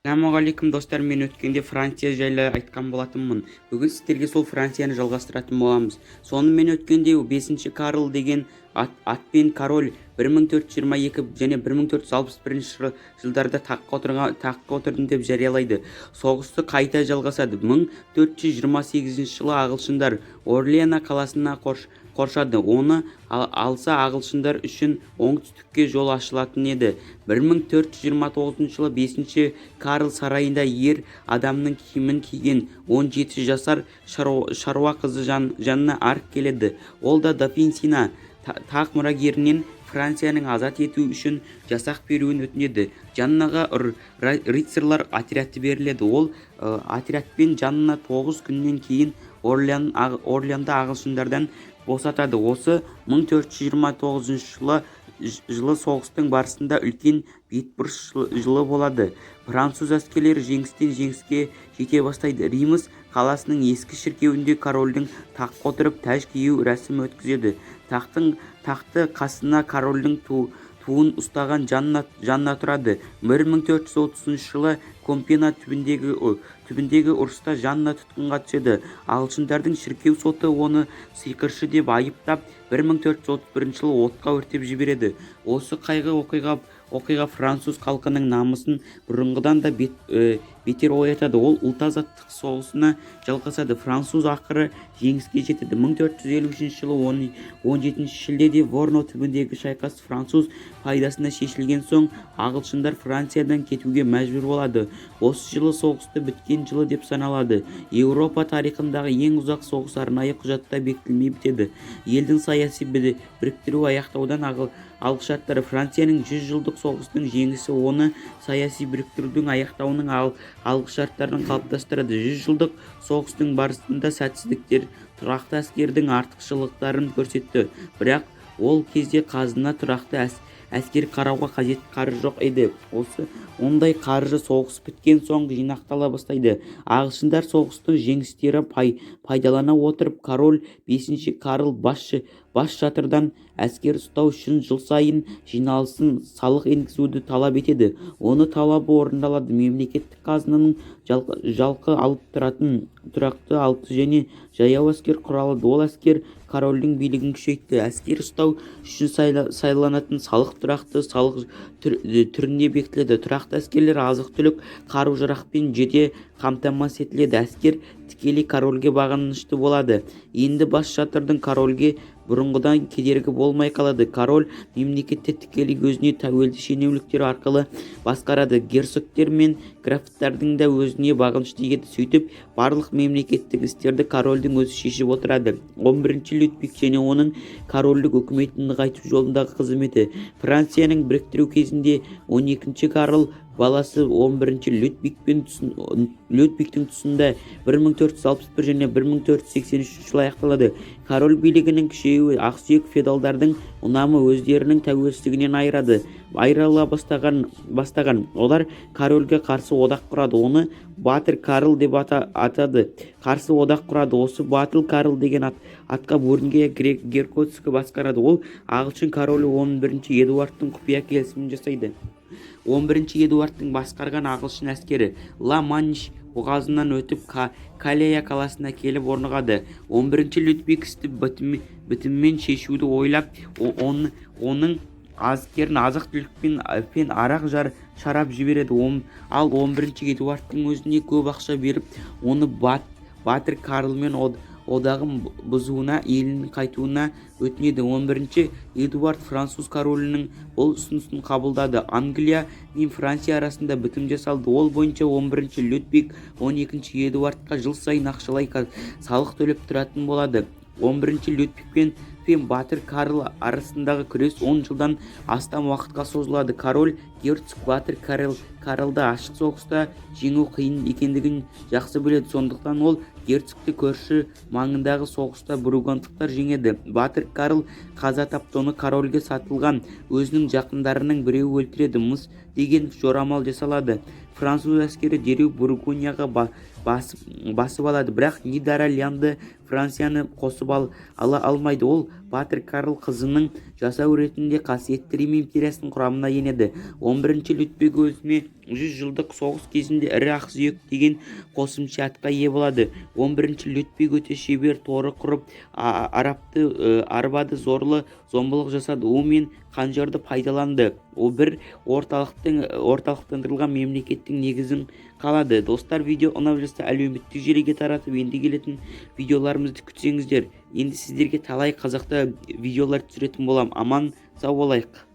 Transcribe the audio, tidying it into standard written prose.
Ассалаумағалейкум достар, мен өткенде Франция жайлы айтқан болатынмын. Бүгін сіздерге сол Францияны жалғастыратын боламыз. Сонымен өткенде 5-ші Карл деген атпен король 1422 және 1461 жылдарда таққа отырдым деп жариялайды. Соғысты қайта жалғасады. 1428 жылы ағылшындар Орлеана қаласына қоршады. Оны алса ағылшындар үшін оңтүстікке жол ашылатын еді. 1429 жылы 5-ші Карл сарайында ер адамның киімін киген 17 жасар шаруа қызы жанына арк келеді. Ол да дофин тақ мұрагерінен Францияның азат ету үшін жасақ беруін өтінеді. Жаннаға рыцарлар отряды беріледі. Ол отрядпен жанына 9 күннен кейін Орлеанды ағылшындардан босатады. Осы 1429 жылы соғыстың барысында үлкен бетбұрыс жылы болады. Француз әскерлері жеңістен жеңіске жете бастайды. Римс қаласының ескі шіркеуінде корольдің таққа отырып тәж кию рәсімі өткізеді. Тақты қасына корольдің туын ұстаған жанна тұрады. 1430 жылы Компьена түбіндегі ұрыста жанна тұтқынға түседі. Ағылшындардың шіркеу соты оны сиқыршы деп айыптап 1431 жылы отқа өртеп жібереді. Осы қайғы оқиға француз халқының намысын бұрынғыдан да бетер оятады. Ол ұлт-азаттық соғысына жалғасады. Француз ақыры жеңіске жетеді. 1453 жылы 17 шілдеде Ворно түбіндегі шайқас француз пайдасына шешілген соң ағылшындар Франциядан кетуге мәжбүр болады. Осы жылы соғысты біткен жылы деп саналады. Еуропа тарихындағы ең ұзақ соғыс арнайы құжатта бекітілмей бітеді. Елдің саяси біріктіру аяқтаудан алғышарттары. Францияның 100 жылдық соғыстың жеңісі оны саяси біріктірудің аяқтауының алғышарттарын қалыптастырады. 100 жылдық соғыстың барысында сәтсіздіктер тұрақты әскердің артықшылықтарын көрсетті. Бірақ ол кезде қазына тұрақты әскер қарауға қажет қаржы жоқ еді. Ондай қаржы соғыс біткен соң жинақтала бастайды. Ағылшындар соғыстың жеңістері пайдалана отырып король 5-ші Карл бас шатырдан әскер ұстау үшін жыл сайын жиналысын салық енгізуді талап етеді. Оны талабы орындалады. Мемлекеттік қазынаның жалқы алып тұратын тұрақты 6 және жаяу әскер құралады. Ол әскер корольдің билігін күшейтті. Әскер ұстау үшін сайланатын салық тұрақты салық түрінде бекітіледі. Тұрақты әскерлер азық-түлік қару-жарақпен жете қамтамасыз етіледі. Әскер тікелей корольге бағынышты болады. Енді бас шатырдың корольге бұрынғыдан кедергі болмай қалады. Король мемлекетті тікелей өзіне тәуелді шенеуніктер арқылы басқарады. Герцогтер мен графтардың да өзіне бағынышты еді. Сөйтіп, барлық мемлекеттік істерді корольдің өзі шешіп отырады. 11-ші Людвиг және оның корольдік үкіметін нығайту жолындағы қызметі. Францияның біріктіру кезінде 12-ші Карл баласы 11-ші Людвигтің тұсында 1461 және 1483 жылы аяқталады. Король билігінің күшеюі ақсүйек феодалдардың ұнамы өздерінің тәуелсіздігінен айырыла бастаған. Олар корольге қарсы одақ құрады. Оны Батыр Карл деп атады. Қарсы одақ құрады. Осы Батыл Карл деген атқа бөрінге Геркоцкі басқарады. Ол ағылшын королі 11-ші Эдуардтың құпия келісімін жасайды. 11-ші Эдуардтың басқарған ағылшын әскері Ла-Манш бұғазынан өтіп Калея қаласына келіп орнығады. 11-ші Людвиг істі бітіммен шешуді ойлап, оның әскерін азық-түлікпен арақ шарап жібереді. Ал 11-ші Эдуардтың өзіне көп ақша беріп, оны Батыр Карлмен одағын бұзуына, елінің қайтуына өтінеді. 11-ші Эдуард француз королінің бұл ұсынысын қабылдады. Англия мен Франция арасында бітім жасалды. Ол бойынша 11-ші Людвиг 12-ші Эдуардқа жыл сайын ақшалай салық төлеп тұратын болады. 11-ші Людвиг пен Батыр Карл арасындағы күрес 10 жылдан астам уақытқа созылады. Король герцог Батыр Карлды ашық соғыста жеңу қиын екендігін жақсы біледі. Сондықтан ол герцогты көрші маңындағы соғыста бургундтықтар жеңеді. Батыр Карл қаза тапты. Оны корольге сатылған өзінің жақындарының біреуі өлтіреді. Мыс деген жорамал жасалады. Француз әскері дереу Бургунияға басып алады. Бірақ Нидерланды Францияны қосып ала алмайды. Ол батыр Карл қызының жасау ретінде қасиетті Рим империясының құрамына енеді. 11-ші Людвиг өзіне 100 жылдық соғыс кезінде ірі ақсүйек деген қосымша атқа ие болады. 11-ші Людвиг өте шебер торы құрып, арбады, зорлы зомбылық жасады. Ол мен қанжарды пайдаланды. Ол бір орталықтандырылған мемлекеттің негізін қалады. Достар, видео ұнап жатса әлеуметтік желіге таратып, енді келетін видеоларымызды күтсеңіздер. Енді сіздерге талай қазақта видеолар түсіретін болам. Аман сау болайық.